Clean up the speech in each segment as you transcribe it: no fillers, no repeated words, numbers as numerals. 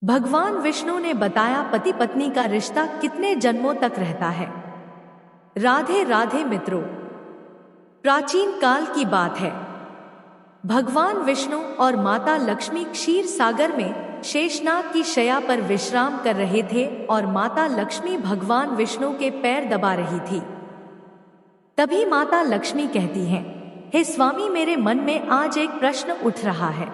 भगवान विष्णु ने बताया पति पत्नी का रिश्ता कितने जन्मों तक रहता है। राधे राधे मित्रों, प्राचीन काल की बात है। भगवान विष्णु और माता लक्ष्मी क्षीर सागर में शेषनाग की शैया पर विश्राम कर रहे थे और माता लक्ष्मी भगवान विष्णु के पैर दबा रही थी। तभी माता लक्ष्मी कहती हैं, हे स्वामी, मेरे मन में आज एक प्रश्न उठ रहा है,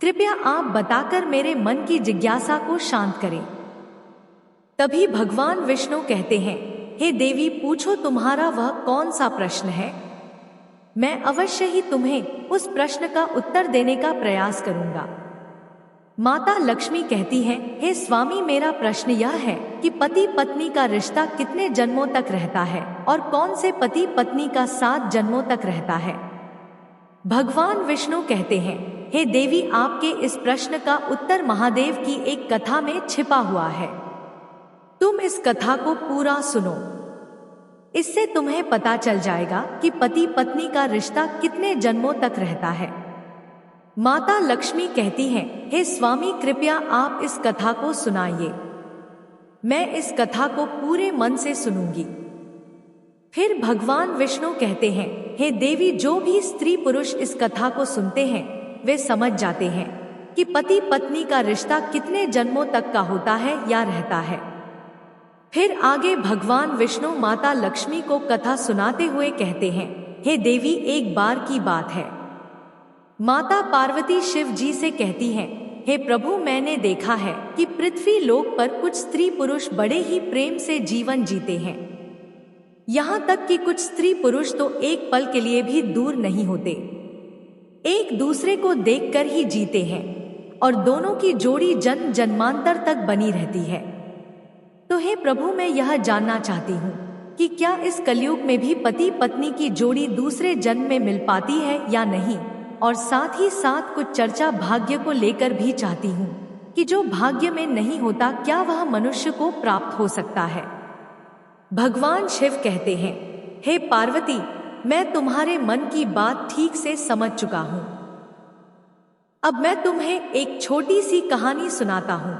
कृपया आप बताकर मेरे मन की जिज्ञासा को शांत करें। तभी भगवान विष्णु कहते हैं, हे देवी, पूछो, तुम्हारा वह कौन सा प्रश्न है। मैं अवश्य ही तुम्हें उस प्रश्न का उत्तर देने का प्रयास करूंगा। माता लक्ष्मी कहती हैं, हे स्वामी, मेरा प्रश्न यह है कि पति पत्नी का रिश्ता कितने जन्मों तक रहता है और कौन से पति पत्नी का 7 जन्मों तक रहता है। भगवान विष्णु कहते हैं, हे देवी, आपके इस प्रश्न का उत्तर महादेव की एक कथा में छिपा हुआ है। तुम इस कथा को पूरा सुनो, इससे तुम्हें पता चल जाएगा कि पति पत्नी का रिश्ता कितने जन्मों तक रहता है। माता लक्ष्मी कहती हैं, हे स्वामी, कृपया आप इस कथा को सुनाइए। मैं इस कथा को पूरे मन से सुनूंगी। फिर भगवान विष्णु कहते हैं, हे देवी, जो भी स्त्री पुरुष इस कथा को सुनते हैं वे समझ जाते हैं कि पति पत्नी का रिश्ता कितने जन्मों तक का होता है या रहता है। फिर आगे भगवान विष्णु माता लक्ष्मी को कथा सुनाते हुए कहते हैं, हे देवी, एक बार की बात है। माता पार्वती शिव जी से कहती हैं, हे प्रभु, मैंने देखा है कि पृथ्वी लोक पर कुछ स्त्री पुरुष बड़े ही प्रेम से जीवन जीते हैं। यहाँ तक कि कुछ स्त्री पुरुष तो एक पल के लिए भी दूर नहीं होते, एक दूसरे को देखकर ही जीते हैं और दोनों की जोड़ी जन्म जन्मांतर तक बनी रहती है। तो हे प्रभु, मैं यह जानना चाहती हूँ कि क्या इस कलयुग में भी पति पत्नी की जोड़ी दूसरे जन्म में मिल पाती है या नहीं, और साथ ही साथ कुछ चर्चा भाग्य को लेकर भी चाहती हूँ कि जो भाग्य में नहीं होता क्या वह मनुष्य को प्राप्त हो सकता है। भगवान शिव कहते हैं, हे पार्वती, मैं तुम्हारे मन की बात ठीक से समझ चुका हूं। अब मैं तुम्हें एक छोटी सी कहानी सुनाता हूं।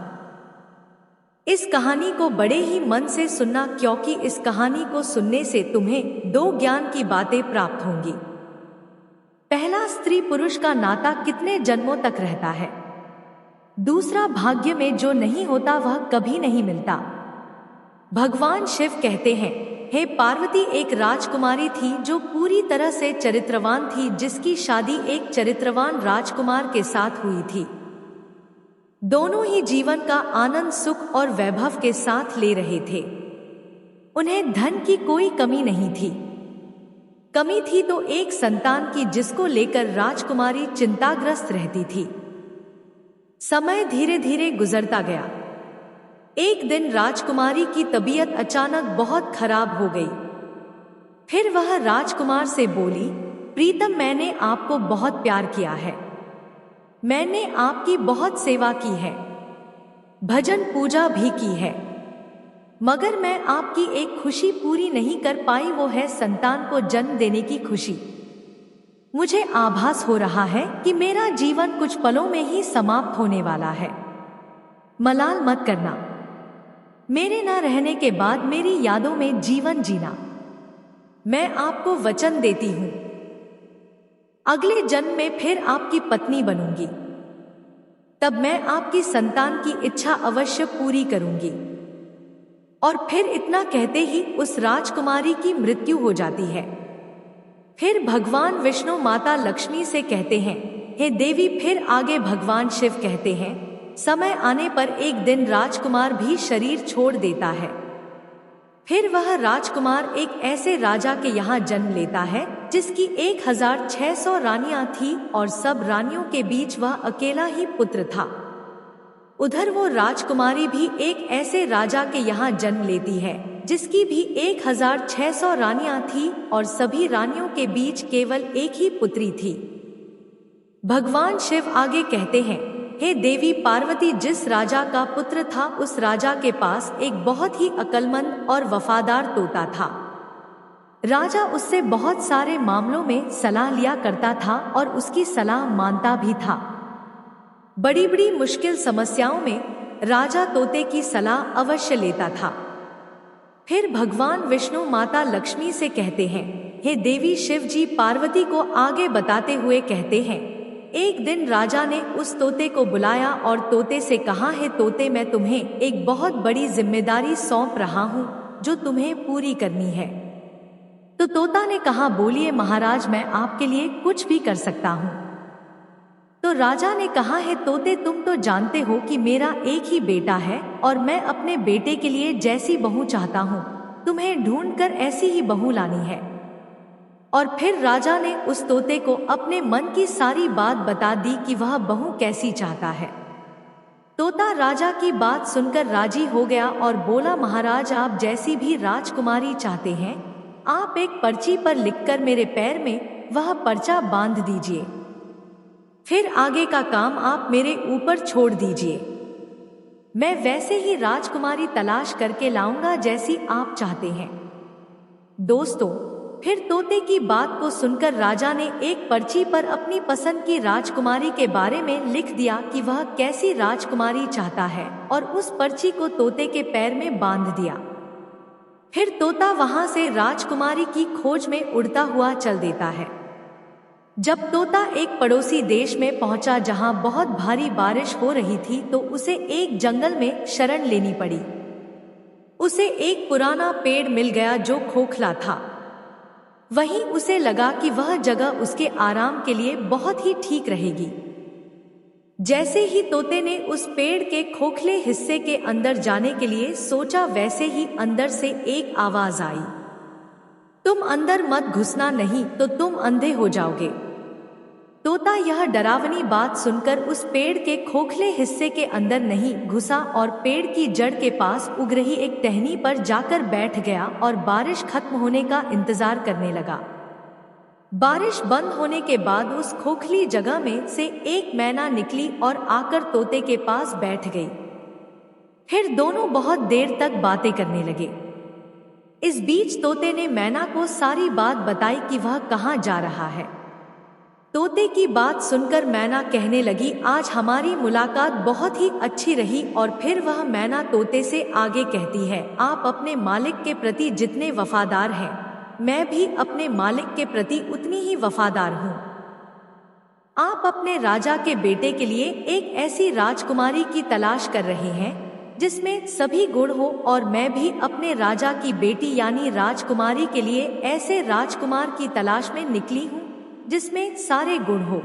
इस कहानी को बड़े ही मन से सुनना, क्योंकि इस कहानी को सुनने से तुम्हें 2 ज्ञान की बातें प्राप्त होंगी। पहला, स्त्री पुरुष का नाता कितने जन्मों तक रहता है। दूसरा, भाग्य में जो नहीं होता वह कभी नहीं मिलता। भगवान शिव कहते हैं, हे पार्वती, एक राजकुमारी थी जो पूरी तरह से चरित्रवान थी, जिसकी शादी एक चरित्रवान राजकुमार के साथ हुई थी। दोनों ही जीवन का आनंद, सुख और वैभव के साथ ले रहे थे। उन्हें धन की कोई कमी नहीं थी। कमी थी तो एक संतान की, जिसको लेकर राजकुमारी चिंताग्रस्त रहती थी। समय धीरे धीरे गुजरता गया। एक दिन राजकुमारी की तबीयत अचानक बहुत खराब हो गई। फिर वह राजकुमार से बोली, प्रीतम, मैंने आपको बहुत प्यार किया है, मैंने आपकी बहुत सेवा की है, भजन पूजा भी की है, मगर मैं आपकी एक खुशी पूरी नहीं कर पाई, वो है संतान को जन्म देने की खुशी। मुझे आभास हो रहा है कि मेरा जीवन कुछ पलों में ही समाप्त होने वाला है। मलाल मत करना, मेरे ना रहने के बाद मेरी यादों में जीवन जीना। मैं आपको वचन देती हूं, अगले जन्म में फिर आपकी पत्नी बनूंगी, तब मैं आपकी संतान की इच्छा अवश्य पूरी करूंगी। और फिर इतना कहते ही उस राजकुमारी की मृत्यु हो जाती है। फिर भगवान विष्णु माता लक्ष्मी से कहते हैं, हे देवी। फिर आगे भगवान शिव कहते हैं, समय आने पर एक दिन राजकुमार भी शरीर छोड़ देता है। फिर वह राजकुमार एक ऐसे राजा के यहाँ जन्म लेता है जिसकी 1600 रानियां थी और सब रानियों के बीच वह अकेला ही पुत्र था। उधर वो राजकुमारी भी एक ऐसे राजा के यहाँ जन्म लेती है जिसकी भी 1600 रानियां थी और सभी रानियों के बीच केवल एक ही पुत्री थी। भगवान शिव आगे कहते हैं, हे देवी पार्वती, जिस राजा का पुत्र था उस राजा के पास एक बहुत ही अक्लमंद और वफादार तोता था। राजा उससे बहुत सारे मामलों में सलाह लिया करता था और उसकी सलाह मानता भी था। बड़ी बड़ी मुश्किल समस्याओं में राजा तोते की सलाह अवश्य लेता था। फिर भगवान विष्णु माता लक्ष्मी से कहते हैं, हे देवी शिव जी पार्वती को आगे बताते हुए कहते हैं, एक दिन राजा ने उस तोते को बुलाया और तोते से कहा, है तोते मैं तुम्हें एक बहुत बड़ी जिम्मेदारी सौंप रहा हूँ जो तुम्हें पूरी करनी है। तो तोता ने कहा, बोलिए महाराज मैं आपके लिए कुछ भी कर सकता हूँ। तो राजा ने कहा, है तोते तुम तो जानते हो कि मेरा एक ही बेटा है और मैं अपने बेटे के लिए जैसी बहू चाहता हूँ तुम्हें ढूंढकर ऐसी ही बहू लानी है। और फिर राजा ने उस तोते को अपने मन की सारी बात बता दी कि वह बहू कैसी चाहता है। तोता राजा की बात सुनकर राजी हो गया और बोला, महाराज आप जैसी भी राजकुमारी चाहते हैं आप एक पर्ची पर लिखकर मेरे पैर में वह पर्चा बांध दीजिए, फिर आगे का काम आप मेरे ऊपर छोड़ दीजिए। मैं वैसे ही राजकुमारी तलाश करके लाऊंगा जैसी आप चाहते हैं। दोस्तों, फिर तोते की बात को सुनकर राजा ने एक पर्ची पर अपनी पसंद की राजकुमारी के बारे में लिख दिया कि वह कैसी राजकुमारी चाहता है और उस पर्ची को तोते के पैर में बांध दिया। फिर तोता वहां से राजकुमारी की खोज में उड़ता हुआ चल देता है। जब तोता एक पड़ोसी देश में पहुंचा जहां बहुत भारी बारिश हो रही थी तो उसे एक जंगल में शरण लेनी पड़ी। उसे एक पुराना पेड़ मिल गया जो खोखला था। वहीं उसे लगा कि वह जगह उसके आराम के लिए बहुत ही ठीक रहेगी। जैसे ही तोते ने उस पेड़ के खोखले हिस्से के अंदर जाने के लिए सोचा वैसे ही अंदर से एक आवाज आई, तुम अंदर मत घुसना नहीं तो तुम अंधे हो जाओगे। तोता यह डरावनी बात सुनकर उस पेड़ के खोखले हिस्से के अंदर नहीं घुसा और पेड़ की जड़ के पास उग रही एक टहनी पर जाकर बैठ गया और बारिश खत्म होने का इंतजार करने लगा। बारिश बंद होने के बाद उस खोखली जगह में से एक मैना निकली और आकर तोते के पास बैठ गई। फिर दोनों बहुत देर तक बातें करने लगे। इस बीच तोते ने मैना को सारी बात बताई कि वह कहाँ जा रहा है। तोते की बात सुनकर मैना कहने लगी, आज हमारी मुलाकात बहुत ही अच्छी रही। और फिर वह मैना तोते से आगे कहती है, आप अपने मालिक के प्रति जितने वफादार हैं मैं भी अपने मालिक के प्रति उतनी ही वफादार हूँ। आप अपने राजा के बेटे के लिए एक ऐसी राजकुमारी की तलाश कर रहे हैं जिसमें सभी गुण हो और मैं भी अपने राजा की बेटी यानी राजकुमारी के लिए ऐसे राजकुमार की तलाश में निकली हूँ जिसमें सारे गुण हो।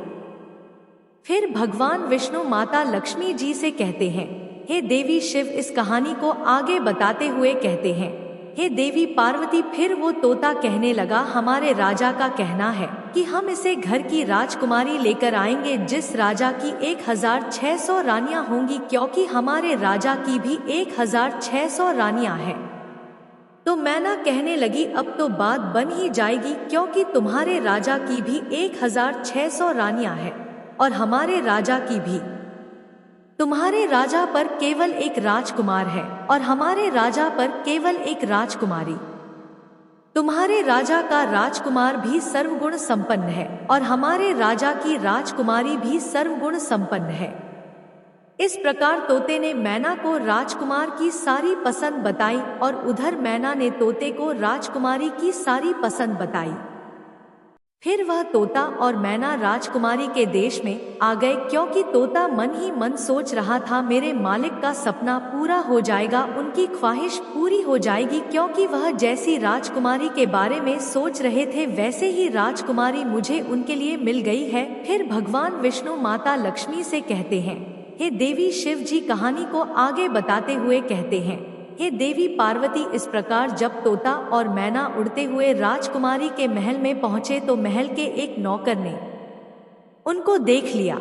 फिर भगवान विष्णु माता लक्ष्मी जी से कहते हैं, हे देवी शिव इस कहानी को आगे बताते हुए कहते हैं, हे देवी पार्वती। फिर वो तोता कहने लगा, हमारे राजा का कहना है कि हम इसे घर की राजकुमारी लेकर आएंगे जिस राजा की 1600 रानियां होंगी, क्योंकि हमारे राजा की भी 1600 रानियां हैं। तो मैना कहने लगी, अब तो बात बन ही जाएगी क्योंकि तुम्हारे राजा की भी 1600 रानियां हैं और हमारे राजा की भी। तुम्हारे राजा पर केवल एक राजकुमार है और हमारे राजा पर केवल एक राजकुमारी। तुम्हारे राजा का राजकुमार भी सर्वगुण संपन्न है और हमारे राजा की राजकुमारी भी सर्वगुण संपन्न है। इस प्रकार तोते ने मैना को राजकुमार की सारी पसंद बताई और उधर मैना ने तोते को राजकुमारी की सारी पसंद बताई। फिर वह तोता और मैना राजकुमारी के देश में आ गए क्योंकि तोता मन ही मन सोच रहा था, मेरे मालिक का सपना पूरा हो जाएगा, उनकी ख्वाहिश पूरी हो जाएगी, क्योंकि वह जैसी राजकुमारी के बारे में सोच रहे थे वैसे ही राजकुमारी मुझे उनके लिए मिल गई है। फिर भगवान विष्णु माता लक्ष्मी से कहते हैं, हे देवी शिव जी कहानी को आगे बताते हुए कहते हैं, हे देवी पार्वती इस प्रकार जब तोता और मैना उड़ते हुए राजकुमारी के महल में पहुंचे तो महल के एक नौकर ने उनको देख लिया।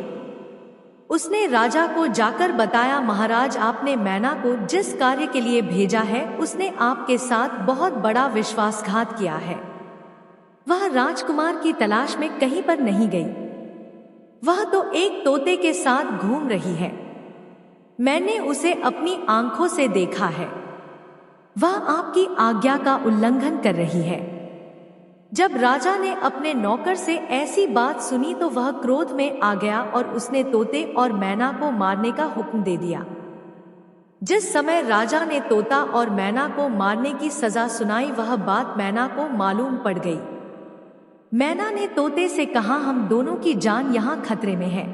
उसने राजा को जाकर बताया, महाराज आपने मैना को जिस कार्य के लिए भेजा है उसने आपके साथ बहुत बड़ा विश्वासघात किया है। वह राजकुमार की तलाश में कहीं पर नहीं गई, वह तो एक तोते के साथ घूम रही है। मैंने उसे अपनी आंखों से देखा है, वह आपकी आज्ञा का उल्लंघन कर रही है। जब राजा ने अपने नौकर से ऐसी बात सुनी तो वह क्रोध में आ गया और उसने तोते और मैना को मारने का हुक्म दे दिया। जिस समय राजा ने तोता और मैना को मारने की सजा सुनाई, वह बात मैना को मालूम पड़ गई। मैना ने तोते से कहा, हम दोनों की जान यहाँ खतरे में है,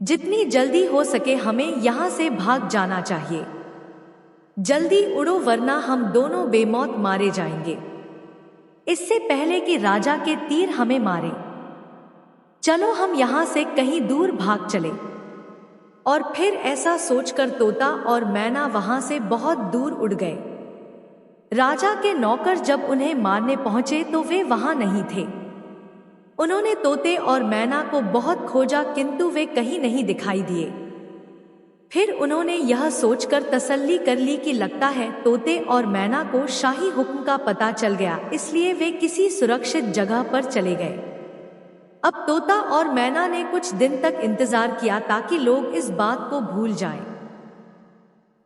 जितनी जल्दी हो सके हमें यहाँ से भाग जाना चाहिए। जल्दी उड़ो वरना हम दोनों बेमौत मारे जाएंगे, इससे पहले कि राजा के तीर हमें मारे। चलो हम यहाँ से कहीं दूर भाग चले। और फिर ऐसा सोचकर तोता और मैना वहां से बहुत दूर उड़ गए। राजा के नौकर जब उन्हें मारने पहुंचे तो वे वहां नहीं थे। उन्होंने तोते और मैना को बहुत खोजा किंतु वे कहीं नहीं दिखाई दिए। फिर उन्होंने यह सोचकर तसल्ली कर ली कि लगता है तोते और मैना को शाही हुक्म का पता चल गया, इसलिए वे किसी सुरक्षित जगह पर चले गए। अब तोता और मैना ने कुछ दिन तक इंतजार किया ताकि लोग इस बात को भूल जाएं।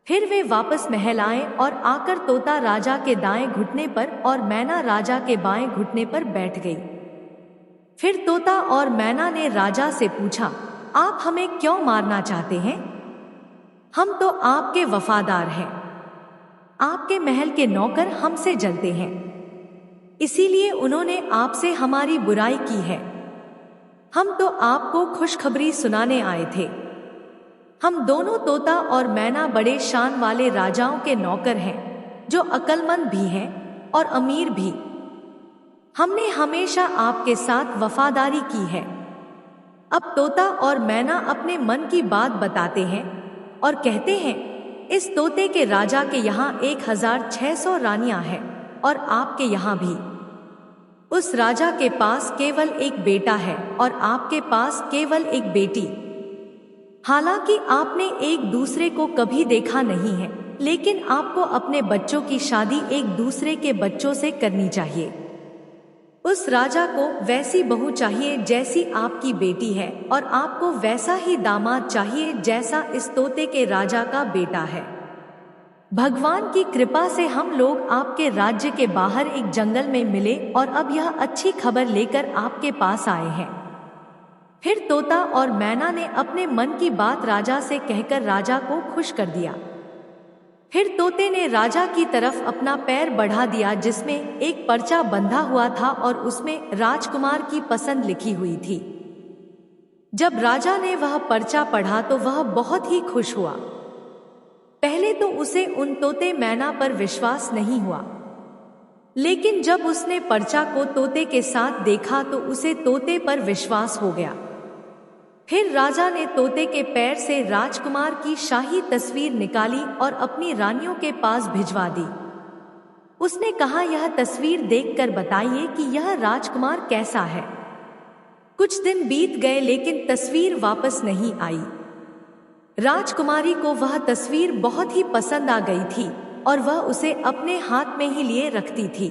फिर वे वापस महल आए और आकर तोता राजा के दाएं घुटने पर और मैना राजा के बाएं घुटने पर बैठ गई। फिर तोता और मैना ने राजा से पूछा, आप हमें क्यों मारना चाहते हैं? हम तो आपके वफादार हैं। आपके महल के नौकर हमसे जलते हैं, इसीलिए उन्होंने आपसे हमारी बुराई की है। हम तो आपको खुशखबरी सुनाने आए थे। हम दोनों तोता और मैना बड़े शान वाले राजाओं के नौकर हैं, जो अक्लमंद भी हैं और अमीर भी। हमने हमेशा आपके साथ वफादारी की है। अब तोता और मैना अपने मन की बात बताते हैं और कहते हैं, इस तोते के राजा के यहाँ 1600 रानियां हैं और आपके यहाँ भी। उस राजा के पास केवल एक बेटा है और आपके पास केवल एक बेटी। हालांकि आपने एक दूसरे को कभी देखा नहीं है, लेकिन आपको अपने बच्चों की शादी एक दूसरे के बच्चों से करनी चाहिए। उस राजा को वैसी बहू चाहिए जैसी आपकी बेटी है और आपको वैसा ही दामाद चाहिए जैसा इस तोते के राजा का बेटा है। भगवान की कृपा से हम लोग आपके राज्य के बाहर एक जंगल में मिले और अब यह अच्छी खबर लेकर आपके पास आए हैं। फिर तोता और मैना ने अपने मन की बात राजा से कहकर राजा को खुश कर दिया। फिर तोते ने राजा की तरफ अपना पैर बढ़ा दिया, जिसमें एक पर्चा बंधा हुआ था और उसमें राजकुमार की पसंद लिखी हुई थी। जब राजा ने वह पर्चा पढ़ा तो वह बहुत ही खुश हुआ। पहले तो उसे उन तोते मैना पर विश्वास नहीं हुआ, लेकिन जब उसने पर्चा को तोते के साथ देखा तो उसे तोते पर विश्वास हो गया। फिर राजा ने तोते के पैर से राजकुमार की शाही तस्वीर निकाली और अपनी रानियों के पास भिजवा दी। उसने कहा, यह तस्वीर देखकर बताइए कि यह राजकुमार कैसा है। कुछ दिन बीत गए लेकिन तस्वीर वापस नहीं आई। राजकुमारी को वह तस्वीर बहुत ही पसंद आ गई थी और वह उसे अपने हाथ में ही लिए रखती थी।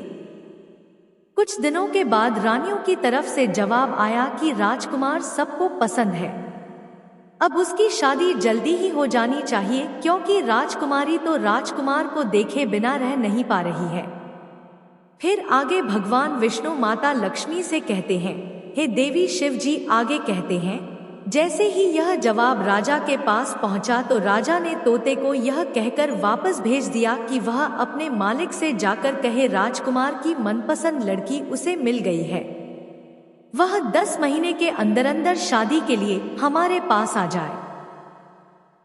कुछ दिनों के बाद रानियों की तरफ से जवाब आया कि राजकुमार सबको पसंद है, अब उसकी शादी जल्दी ही हो जानी चाहिए, क्योंकि राजकुमारी तो राजकुमार को देखे बिना रह नहीं पा रही है। फिर आगे भगवान विष्णु माता लक्ष्मी से कहते हैं, हे देवी शिव जी आगे कहते हैं, जैसे ही यह जवाब राजा के पास पहुंचा तो राजा ने तोते को यह कहकर वापस भेज दिया कि वह अपने मालिक से जाकर कहे राजकुमार की मनपसंद लड़की उसे मिल गई है, वह 10 महीने के अंदर अंदर शादी के लिए हमारे पास आ जाए।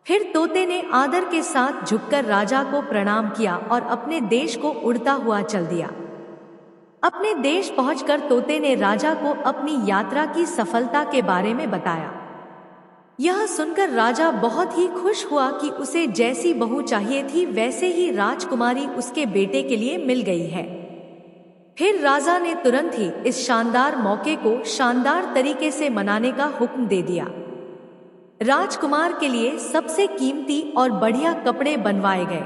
फिर तोते ने आदर के साथ झुककर राजा को प्रणाम किया और अपने देश को उड़ता हुआ चल दिया। अपने देश पहुंचकर तोते ने राजा को अपनी यात्रा की सफलता के बारे में बताया। यह सुनकर राजा बहुत ही खुश हुआ कि उसे जैसी बहू चाहिए थी वैसे ही राजकुमारी उसके बेटे के लिए मिल गई है। फिर राजा ने तुरंत ही इस शानदार मौके को शानदार तरीके से मनाने का हुक्म दे दिया। राजकुमार के लिए सबसे कीमती और बढ़िया कपड़े बनवाए गए।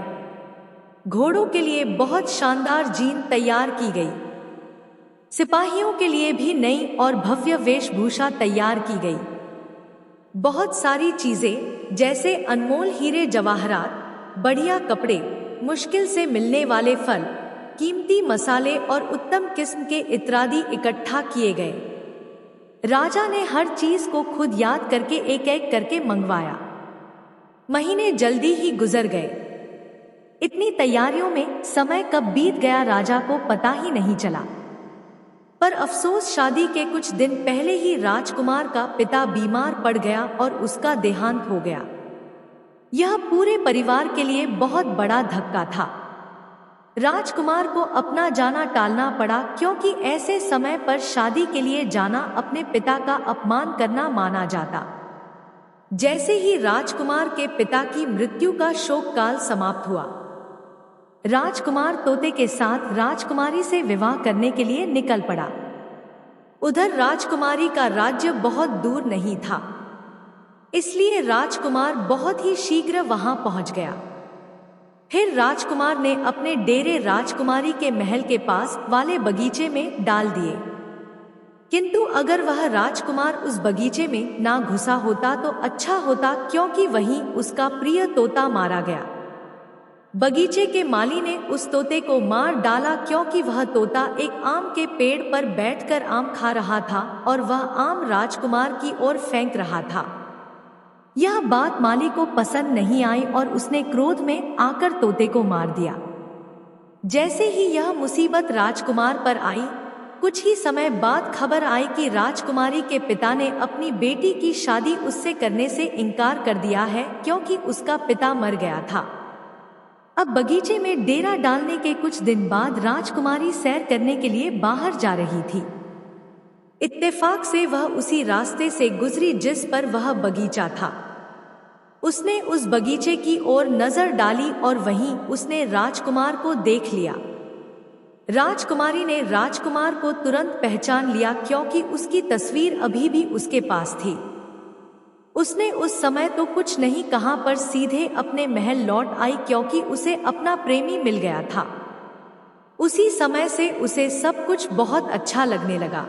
घोड़ों के लिए बहुत शानदार जीन तैयार की गई। सिपाहियों के लिए भी नई और भव्य वेशभूषा तैयार की गई। बहुत सारी चीजें जैसे अनमोल हीरे जवाहरात, बढ़िया कपड़े, मुश्किल से मिलने वाले फल, कीमती मसाले और उत्तम किस्म के इत्यादि इकट्ठा किए गए। राजा ने हर चीज को खुद याद करके एक एक करके मंगवाया। महीने जल्दी ही गुजर गए। इतनी तैयारियों में समय कब बीत गया राजा को पता ही नहीं चला। पर अफसोस, शादी के कुछ दिन पहले ही राजकुमार का पिता बीमार पड़ गया और उसका देहांत हो गया। यह पूरे परिवार के लिए बहुत बड़ा धक्का था। राजकुमार को अपना जाना टालना पड़ा, क्योंकि ऐसे समय पर शादी के लिए जाना अपने पिता का अपमान करना माना जाता। जैसे ही राजकुमार के पिता की मृत्यु का शोक काल समाप्त हुआ, राजकुमार तोते के साथ राजकुमारी से विवाह करने के लिए निकल पड़ा। उधर राजकुमारी का राज्य बहुत दूर नहीं था, इसलिए राजकुमार बहुत ही शीघ्र वहां पहुंच गया। फिर राजकुमार ने अपने डेरे राजकुमारी के महल के पास वाले बगीचे में डाल दिए। किंतु अगर वह राजकुमार उस बगीचे में ना घुसा होता तो अच्छा होता, क्योंकि वहीं उसका प्रिय तोता मारा गया। बगीचे के माली ने उस तोते को मार डाला, क्योंकि वह तोता एक आम के पेड़ पर बैठकर आम खा रहा था और वह आम राजकुमार की ओर फेंक रहा था। यह बात माली को पसंद नहीं आई और उसने क्रोध में आकर तोते को मार दिया। जैसे ही यह मुसीबत राजकुमार पर आई, कुछ ही समय बाद खबर आई कि राजकुमारी के पिता ने अपनी बेटी की शादी उससे करने से इनकार कर दिया है, क्योंकि उसका पिता मर गया था। अब बगीचे में डेरा डालने के कुछ दिन बाद राजकुमारी सैर करने के लिए बाहर जा रही थी। इत्तेफाक से वह उसी रास्ते से गुजरी जिस पर वह बगीचा था। उसने उस बगीचे की ओर नजर डाली और वहीं उसने राजकुमार को देख लिया। राजकुमारी ने राजकुमार को तुरंत पहचान लिया, क्योंकि उसकी तस्वीर अभी भी उसके पास थी। उसने उस समय तो कुछ नहीं कहा, पर सीधे अपने महल लौट आई, क्योंकि उसे अपना प्रेमी मिल गया था। उसी समय से उसे सब कुछ बहुत अच्छा लगने लगा।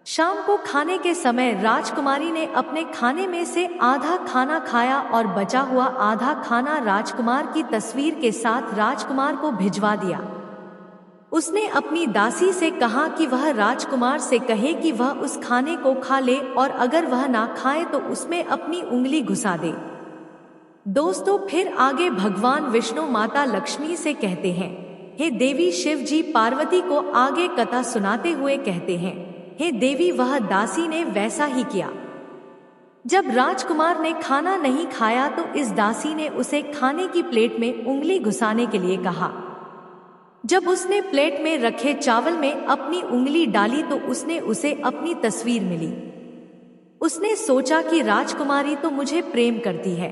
शाम को खाने के समय राजकुमारी ने अपने खाने में से आधा खाना खाया और बचा हुआ आधा खाना राजकुमार की तस्वीर के साथ राजकुमार को भिजवा दिया। उसने अपनी दासी से कहा कि वह राजकुमार से कहे कि वह उस खाने को खा ले, और अगर वह ना खाए तो उसमें अपनी उंगली घुसा दे। दोस्तों, फिर आगे भगवान विष्णु माता लक्ष्मी से कहते हैं, हे देवी। शिव जी पार्वती को आगे कथा सुनाते हुए कहते हैं, हे देवी। वह दासी ने वैसा ही किया। जब राजकुमार ने खाना नहीं खाया तो इस दासी ने उसे खाने की प्लेट में उंगली घुसाने के लिए कहा। जब उसने प्लेट में रखे चावल में अपनी उंगली डाली तो उसने उसे अपनी तस्वीर मिली। उसने सोचा कि राजकुमारी तो मुझे प्रेम करती है।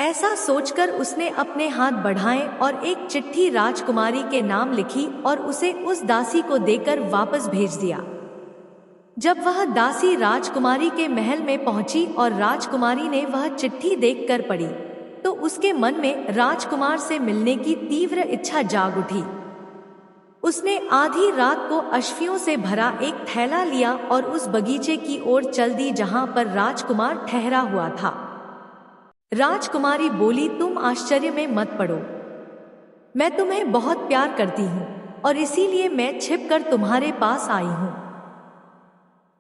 ऐसा सोचकर उसने अपने हाथ बढ़ाए और एक चिट्ठी राजकुमारी के नाम लिखी और उसे उस दासी को देकर वापस भेज दिया। जब वह दासी राजकुमारी के महल में पहुंची और राजकुमारी ने वह चिट्ठी देखकर पढ़ी, तो उसके मन में राजकुमार से मिलने की तीव्र इच्छा जाग उठी। उसने आधी रात को अश्वियों से भरा एक थैला लिया और उस बगीचे की ओर चल दी जहां पर राजकुमार ठहरा हुआ था। राजकुमारी बोली, तुम आश्चर्य में मत पड़ो। मैं तुम्हें बहुत प्यार करती हूँ और इसीलिए मैं छिपकर तुम्हारे पास आई हूँ।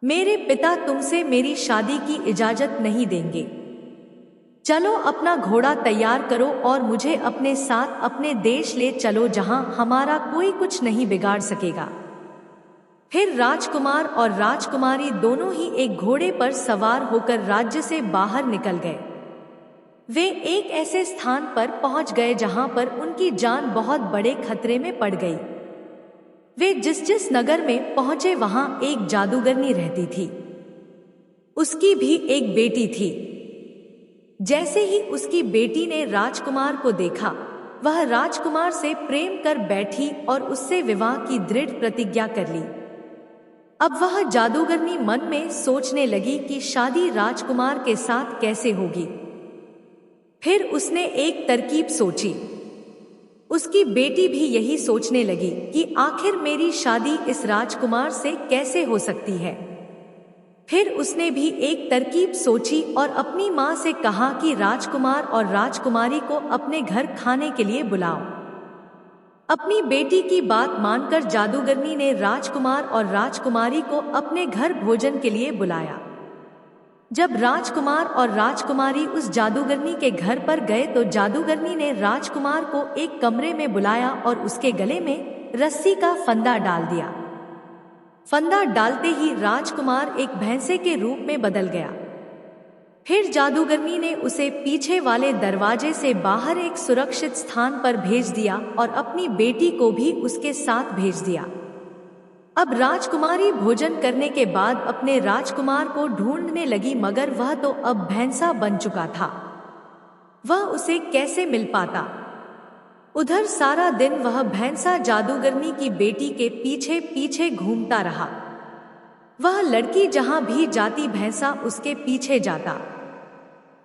मेरे पिता तुमसे मेरी शादी की इजाजत नहीं देंगे। चलो अपना घोड़ा तैयार करो और मुझे अपने साथ अपने देश ले चलो, जहां हमारा कोई कुछ नहीं बिगाड़ सकेगा। फिर राजकुमार और राजकुमारी दोनों ही एक घोड़े पर सवार होकर राज्य से बाहर निकल गए। वे एक ऐसे स्थान पर पहुंच गए जहां पर उनकी जान बहुत बड़े खतरे में पड़ गई। वे जिस जिस नगर में पहुंचे वहां एक जादूगरनी रहती थी। उसकी भी एक बेटी थी। जैसे ही उसकी बेटी ने राजकुमार को देखा, वह राजकुमार से प्रेम कर बैठी और उससे विवाह की दृढ़ प्रतिज्ञा कर ली। अब वह जादूगरनी मन में सोचने लगी कि शादी राजकुमार के साथ कैसे होगी। फिर उसने एक तरकीब सोची। उसकी बेटी भी यही सोचने लगी कि आखिर मेरी शादी इस राजकुमार से कैसे हो सकती है। फिर उसने भी एक तरकीब सोची और अपनी माँ से कहा कि राजकुमार और राजकुमारी को अपने घर खाने के लिए बुलाओ। अपनी बेटी की बात मानकर जादूगरनी ने राजकुमार और राजकुमारी को अपने घर भोजन के लिए बुलाया। जब राजकुमार और राजकुमारी उस जादूगरनी के घर पर गए तो जादूगरनी ने राजकुमार को एक कमरे में बुलाया और उसके गले में रस्सी का फंदा डाल दिया। फंदा डालते ही राजकुमार एक भैंसे के रूप में बदल गया। फिर जादूगरनी ने उसे पीछे वाले दरवाजे से बाहर एक सुरक्षित स्थान पर भेज दिया और अपनी बेटी को भी उसके साथ भेज दिया। अब राजकुमारी भोजन करने के बाद अपने राजकुमार को ढूंढने लगी, मगर वह तो अब भैंसा बन चुका था। वह उसे कैसे मिल पाता? उधर सारा दिन वह भैंसा जादूगरनी की बेटी के पीछे पीछे घूमता रहा। वह लड़की जहां भी जाती भैंसा उसके पीछे जाता।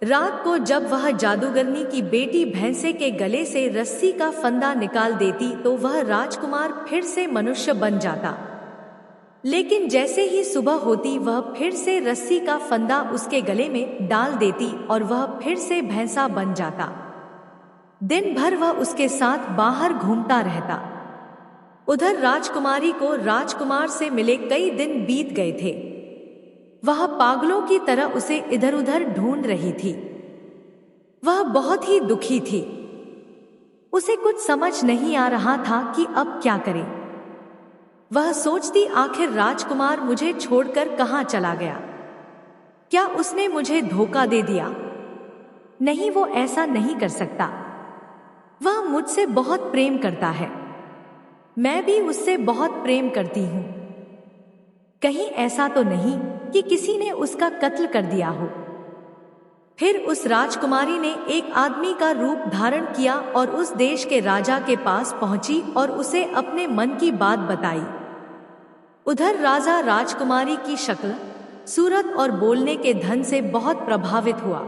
रात को जब वह जादूगरनी की बेटी भैंसे के गले से रस्सी का फंदा निकाल देती तो वह राजकुमार फिर से मनुष्य बन जाता। लेकिन जैसे ही सुबह होती वह फिर से रस्सी का फंदा उसके गले में डाल देती और वह फिर से भैंसा बन जाता। दिन भर वह उसके साथ बाहर घूमता रहता। उधर राजकुमारी को राजकुमार से मिले कई दिन बीत गए थे। वह पागलों की तरह उसे इधर उधर ढूंढ रही थी। वह बहुत ही दुखी थी। उसे कुछ समझ नहीं आ रहा था कि अब क्या करे। वह सोचती, आखिर राजकुमार मुझे छोड़कर कहाँ चला गया? क्या उसने मुझे धोखा दे दिया? नहीं, वो ऐसा नहीं कर सकता। वह मुझसे बहुत प्रेम करता है। मैं भी उससे बहुत प्रेम करती हूँ। कहीं ऐसा तो नहीं कि किसी ने उसका कत्ल कर दिया हो। फिर उस राजकुमारी ने एक आदमी का रूप धारण किया और उस देश के राजा के पास पहुंची और उसे अपने मन की बात बताई। उधर राजा राजकुमारी की शक्ल, सूरत और बोलने के ढंग से बहुत प्रभावित हुआ।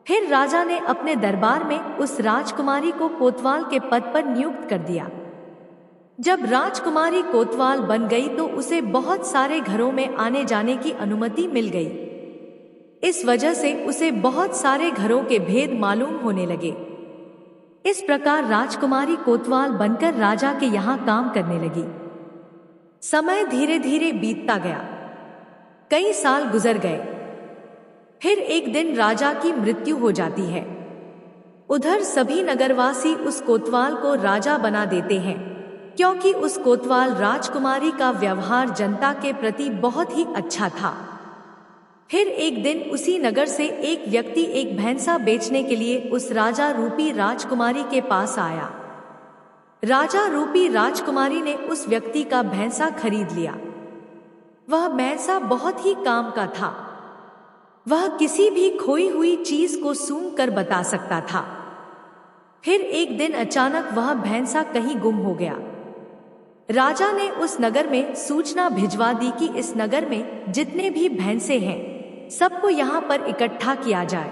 फिर राजा ने अपने दरबार में उस राजकुमारी को कोतवाल के पद पर नियुक्त कर दिया। जब राजकुमारी कोतवाल बन गई तो उसे बहुत सारे घरों में आने जाने की अनुमति मिल गई। इस वजह से उसे बहुत सारे घरों के भेद मालूम होने लगे। इस प्रकार राजकुमारी कोतवाल बनकर राजा के यहाँ काम करने लगी। समय धीरे धीरे बीतता गया। कई साल गुजर गए। फिर एक दिन राजा की मृत्यु हो जाती है। उधर सभी नगरवासी उस कोतवाल को राजा बना देते हैं, क्योंकि उस कोतवाल राजकुमारी का व्यवहार जनता के प्रति बहुत ही अच्छा था। फिर एक दिन उसी नगर से एक व्यक्ति एक भैंसा बेचने के लिए उस राजा रूपी राजकुमारी के पास आया। राजा रूपी राजकुमारी ने उस व्यक्ति का भैंसा खरीद लिया। वह भैंसा बहुत ही काम का था। वह किसी भी खोई हुई चीज को सूंघ कर बता सकता था। फिर एक दिन अचानक वह भैंसा कहीं गुम हो गया। राजा ने उस नगर में सूचना भिजवा दी कि इस नगर में जितने भी भैंसे हैं सबको यहाँ पर इकट्ठा किया जाए।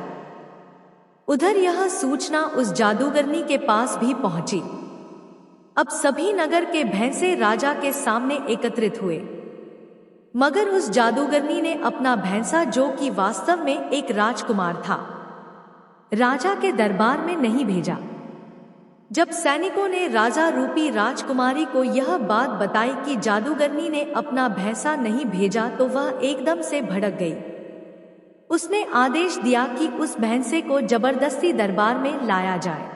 उधर यह सूचना उस जादूगरनी के पास भी पहुंची। अब सभी नगर के भैंसे राजा के सामने एकत्रित हुए, मगर उस जादूगरनी ने अपना भैंसा, जो कि वास्तव में एक राजकुमार था, राजा के दरबार में नहीं भेजा। जब सैनिकों ने राजा रूपी राजकुमारी को यह बात बताई कि जादूगरनी ने अपना भैंसा नहीं भेजा तो वह एकदम से भड़क गई। उसने आदेश दिया कि उस भैंसे को जबरदस्ती दरबार में लाया जाए।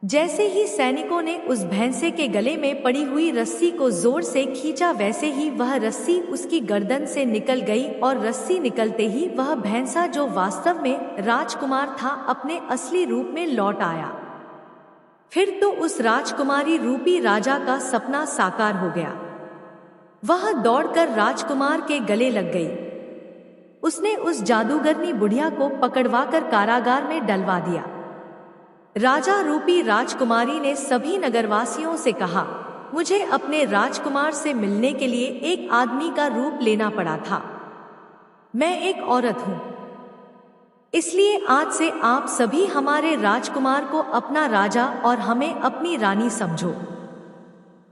जैसे ही सैनिकों ने उस भैंसे के गले में पड़ी हुई रस्सी को जोर से खींचा, वैसे ही वह रस्सी उसकी गर्दन से निकल गई और रस्सी निकलते ही वह भैंसा, जो वास्तव में राजकुमार था, अपने असली रूप में लौट आया। फिर तो उस राजकुमारी रूपी राजा का सपना साकार हो गया। वह दौड़कर राजकुमार के गले लग गई। उसने उस जादूगरनी बुढ़िया को पकड़वाकर कारागार में डलवा दिया। राजा रूपी राजकुमारी ने सभी नगरवासियों से कहा, मुझे अपने राजकुमार से मिलने के लिए एक आदमी का रूप लेना पड़ा था। मैं एक औरत हूँ, इसलिए आज से आप सभी हमारे राजकुमार को अपना राजा और हमें अपनी रानी समझो।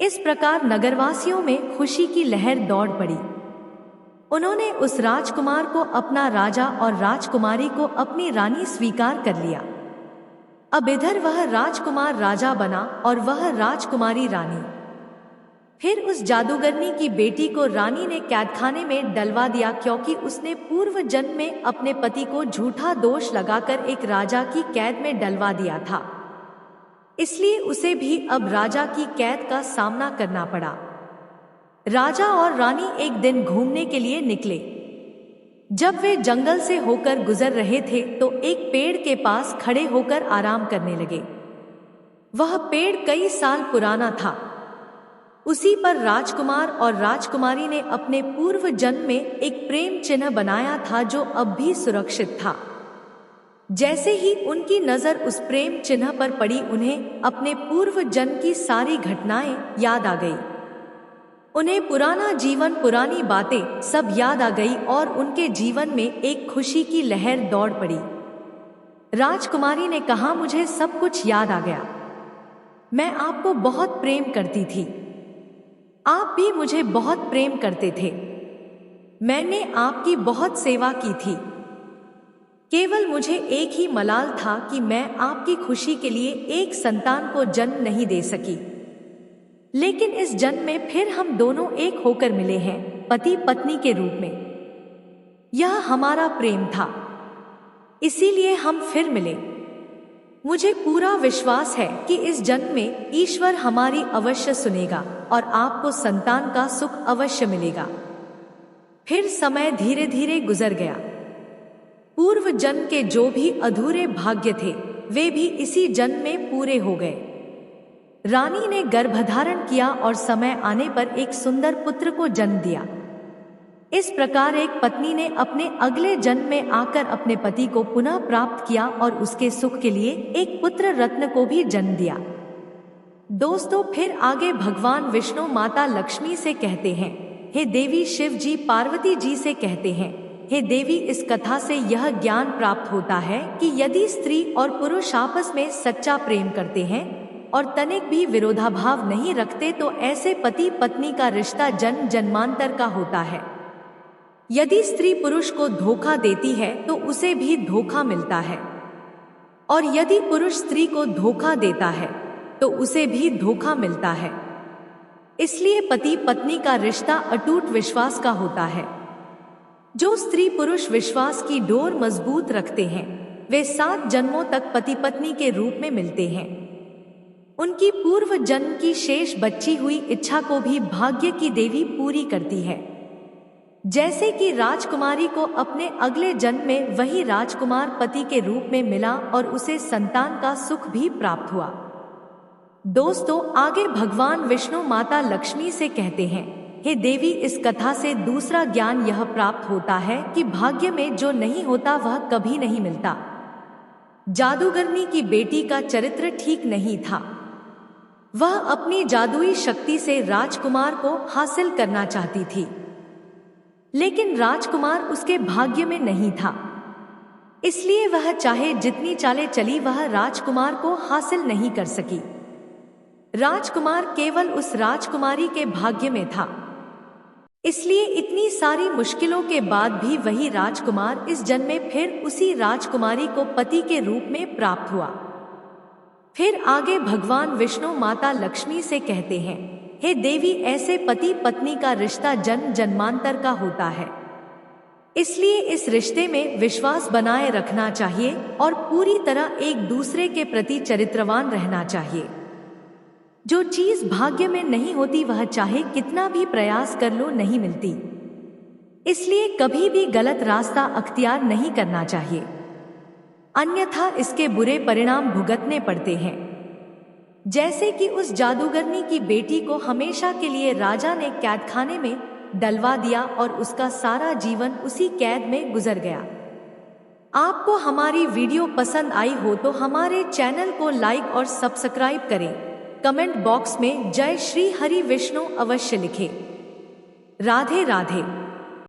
इस प्रकार नगरवासियों में खुशी की लहर दौड़ पड़ी। उन्होंने उस राजकुमार को अपना राजा और राजकुमारी को अपनी रानी स्वीकार कर लिया। अब इधर वह राजकुमार राजा बना और वह राजकुमारी रानी। फिर उस जादूगरनी की बेटी को रानी ने कैदखाने में डलवा दिया, क्योंकि उसने पूर्व जन्म में अपने पति को झूठा दोष लगाकर एक राजा की कैद में डलवा दिया था। इसलिए उसे भी अब राजा की कैद का सामना करना पड़ा। राजा और रानी एक दिन घूमने के लिए निकले। जब वे जंगल से होकर गुजर रहे थे तो एक पेड़ के पास खड़े होकर आराम करने लगे। वह पेड़ कई साल पुराना था। उसी पर राजकुमार और राजकुमारी ने अपने पूर्व जन्म में एक प्रेम चिन्ह बनाया था, जो अब भी सुरक्षित था। जैसे ही उनकी नजर उस प्रेम चिन्ह पर पड़ी, उन्हें अपने पूर्व जन्म की सारी घटनाएं याद आ गई। उन्हें पुराना जीवन, पुरानी बातें सब याद आ गई और उनके जीवन में एक खुशी की लहर दौड़ पड़ी। राजकुमारी ने कहा, मुझे सब कुछ याद आ गया। मैं आपको बहुत प्रेम करती थी, आप भी मुझे बहुत प्रेम करते थे। मैंने आपकी बहुत सेवा की थी। केवल मुझे एक ही मलाल था कि मैं आपकी खुशी के लिए एक संतान को जन्म नहीं दे सकी। लेकिन इस जन्म में फिर हम दोनों एक होकर मिले हैं, पति पत्नी के रूप में। यह हमारा प्रेम था, इसीलिए हम फिर मिले। मुझे पूरा विश्वास है कि इस जन्म में ईश्वर हमारी अवश्य सुनेगा और आपको संतान का सुख अवश्य मिलेगा। फिर समय धीरे धीरे गुजर गया। पूर्व जन्म के जो भी अधूरे भाग्य थे, वे भी इसी जन्म में पूरे हो गए। रानी ने गर्भधारण किया और समय आने पर एक सुंदर पुत्र को जन्म दिया। इस प्रकार एक पत्नी ने अपने अगले जन्म में आकर अपने पति को पुनः प्राप्त किया और उसके सुख के लिए एक पुत्र रत्न को भी जन्म दिया। दोस्तों, फिर आगे भगवान विष्णु माता लक्ष्मी से कहते हैं, हे देवी शिव जी पार्वती जी से कहते हैं, हे देवी, इस कथा से यह ज्ञान प्राप्त होता है कि यदि स्त्री और पुरुष आपस में सच्चा प्रेम करते हैं और तनिक भी विरोधाभाव नहीं रखते तो ऐसे पति पत्नी का रिश्ता जन्म जन्मांतर का होता है। यदि स्त्री पुरुष को धोखा देती है तो उसे भी धोखा मिलता है, और यदि पुरुष स्त्री को धोखा देता है तो उसे भी धोखा मिलता है। इसलिए पति पत्नी का रिश्ता अटूट विश्वास का होता है। जो स्त्री पुरुष विश्वास की डोर मजबूत रखते हैं, वे 7 जन्मों तक पति पत्नी के रूप में मिलते हैं। उनकी पूर्व जन्म की शेष बची हुई इच्छा को भी भाग्य की देवी पूरी करती है। जैसे कि राजकुमारी को अपने अगले जन्म में वही राजकुमार पति के रूप में मिला और उसे संतान का सुख भी प्राप्त हुआ। दोस्तों, आगे भगवान विष्णु माता लक्ष्मी से कहते हैं, हे देवी, इस कथा से दूसरा ज्ञान यह प्राप्त होता है कि भाग्य में जो नहीं होता वह कभी नहीं मिलता। जादूगरनी की बेटी का चरित्र ठीक नहीं था। वह अपनी जादुई शक्ति से राजकुमार को हासिल करना चाहती थी, लेकिन राजकुमार उसके भाग्य में नहीं था। इसलिए वह चाहे जितनी चालें चली, वह राजकुमार को हासिल नहीं कर सकी। राजकुमार केवल उस राजकुमारी के भाग्य में था। इसलिए इतनी सारी मुश्किलों के बाद भी वही राजकुमार इस जन्म में फिर उसी राजकुमारी को पति के रूप में प्राप्त हुआ। फिर आगे भगवान विष्णु माता लक्ष्मी से कहते हैं, हे देवी, ऐसे पति पत्नी का रिश्ता जन्म जन्मांतर का होता है। इसलिए इस रिश्ते में विश्वास बनाए रखना चाहिए और पूरी तरह एक दूसरे के प्रति चरित्रवान रहना चाहिए। जो चीज भाग्य में नहीं होती वह चाहे कितना भी प्रयास कर लो नहीं मिलती। इसलिए कभी भी गलत रास्ता अख्तियार नहीं करना चाहिए, अन्यथा इसके बुरे परिणाम भुगतने पड़ते हैं। जैसे कि उस जादूगरनी की बेटी को हमेशा के लिए राजा ने कैदखाने में डलवा दिया और उसका सारा जीवन उसी कैद में गुजर गया। आपको हमारी वीडियो पसंद आई हो तो हमारे चैनल को लाइक और सब्सक्राइब करें। कमेंट बॉक्स में जय श्री हरि विष्णु अवश्य लिखें। राधे राधे।